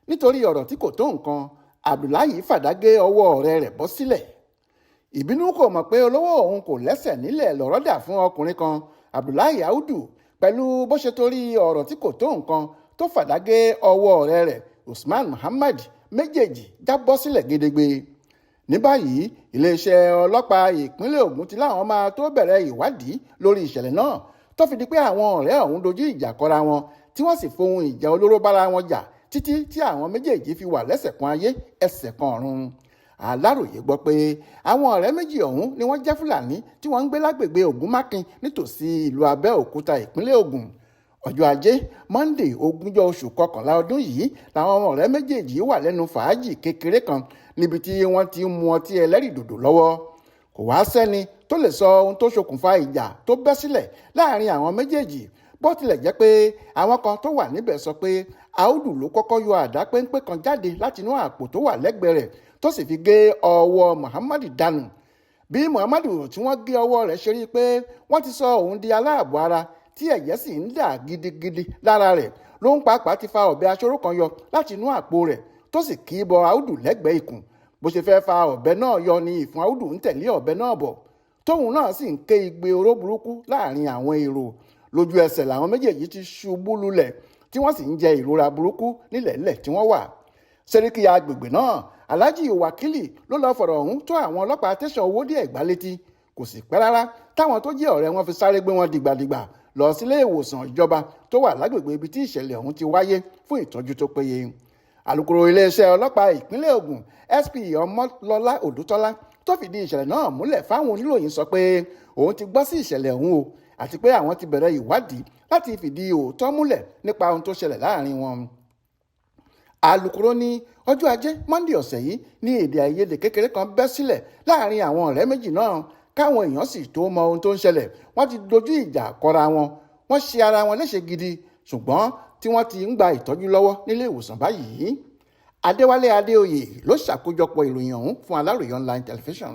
nítorí ọ̀rọ̀ tí kò tó nǹkan Abdullahi Fada gé ọwọ́ ọ̀rẹ́ rẹ̀ bọ́ sílẹ̀. ìbínú kò mọ̀ pé olówó òun kò lẹ́sẹ̀ nílẹ̀ lọ́rọ̀ dà fún ọkùnrin kan Abdullahi Audu pẹ̀lú bó ṣe torí ọ̀rọ̀ tí kò tó nǹkan tó Fada gé ọwọ́ ọ̀rẹ́ rẹ̀ Usman Muhammad méjèèjì jábọ́ sílẹ̀ gedegbe. ní báyìí iléeṣẹ́ ọlọ́pàá ìpínlẹ̀ Ògùn ti láwọn máa tó bẹ̀rẹ̀ ìwádìí lórí ìṣẹ̀lẹ̀ náà tó fi di pé àwọn ọ̀rẹ́ ọ̀hún dojú ìjà kọra wọn tí wọ́n sì fohùn ìjà olóró bára wọn jà títí tí àwọn méjèèjì fi wà lẹ́sẹ̀ kan ayé ẹsẹ̀ kan ọ̀run. Aláròyé gbọ́ pé àwọn ọ̀rẹ́ méjì ọ̀hún ni wọ́n jẹ́ Fúlàní tí wọ́n ń gbé lágbègbè Ògúnmákin nítòsí ìlú Abẹ́òkúta ìpínlẹ̀ Ògùn. ọjọ́ ajé Monday 20 oṣù kọkànlá ọdún yìí làwọn ọ̀rẹ́ méjèèjì wà lẹ́nu fàájì kékeré kan níbi tí wọ́n ti ń mu ọtí ẹlẹ́rìndòdò lọ́wọ́. kò wá sẹ́ni tó lè sọ ohun tó ṣokùnfà ìjà tó bẹ́ sílẹ̀ láàrin àwọn méjèèjì bó tilẹ̀ jẹ́ pé àwọn kan tó wà níbẹ̀ sọ pé Audu ló kọ́kọ́ yọ àdá péńpé kan jáde látinú àpò tó wà lẹ́gbẹ̀ẹ́ rẹ̀ tó sì fi gé ọwọ́ Muhammad dànù. bí Muhammad tí wọ́n gé ọwọ́ rẹ̀ ṣe rí i pé wọ́n ti sọ òun di aláàbọ̀ ara tí ẹ̀jẹ̀ sì ń dà gidigidi lára rẹ̀ ló ń pàápàá ti fa ọ̀bẹ aṣọ́rò kan yọ láti inú àpò rẹ̀ tó sì kì í bọ Audu lẹ́gbẹ̀ẹ́ ikùn. bó ṣe fẹ́ fa ọ̀bẹ náà yọ ni ìfun Audu ń tẹ̀lé ọ̀bẹ náà bọ̀ tóun náà sì ń ké igbe oró burúkú láàrin àwọn èrò. lójú ẹsẹ̀ làwọn méjèèjì ti ṣubú lulẹ̀ tí wọ́n sì ń jẹ ìrora burúkú nílẹ̀ẹ́lẹ̀ tí wọ́n wà. sẹ́ríkì agbègbè náà Alhaji Wakili ló lọ́ọ́ fọ̀rọ̀ ọ̀hún tó àwọn ọlọ́pàá tẹ̀sán Owódé Ẹ̀gbá létí. kò sì pẹ́ rárá táwọn tó jẹ́ ọ̀rẹ́ wọn fi sáré gbé wọn dìgbàdìgbà lọ sílé ìwòsàn ìjọba tó wà lágbègbè ibi tí ìṣẹ̀lẹ̀ ọ̀hún ti wáyé fún ìtọ́jú tó péye. alukoro iléeṣẹ́ ọlọ́pàá ìpínlẹ̀ Ògùn SP Ọmọlọ́lá Odútọ́lá tó fìdí ìṣẹ̀lẹ̀ náà múlẹ̀ fáwọn oníròyìn sọ pé òun ti gbọ́ sí ìṣẹ̀lẹ̀ ọ̀hún o àti pé àwọn ti bẹ̀rẹ̀ ìwádìí láti fìdí òótọ́ múlẹ̀ nípa ohun tó ṣẹlẹ̀ láàrin wọn. alukoro ní ọjọ́ ajé Monday ọ̀sẹ̀ yìí ní èdè àìyedè kékeré kan bẹ́ sílẹ̀ láàrin àwọn ọ̀rẹ́ méjì náà káwọn èèyàn sì tó mọ ohun tó ń ṣẹlẹ̀ wọ́n ti dojú ìjà kọra wọn wọ́n ṣe ara wọn léṣe gidi ṣùgbọ́n tí wọ́n ti ń gba ìtọ́jú lọ́wọ́ nílé ìwòsàn báyìí. Adéwálé Adéoyè ló ṣàkójọpọ̀ ìròyìn ọ̀hún fún Aláròyé online television.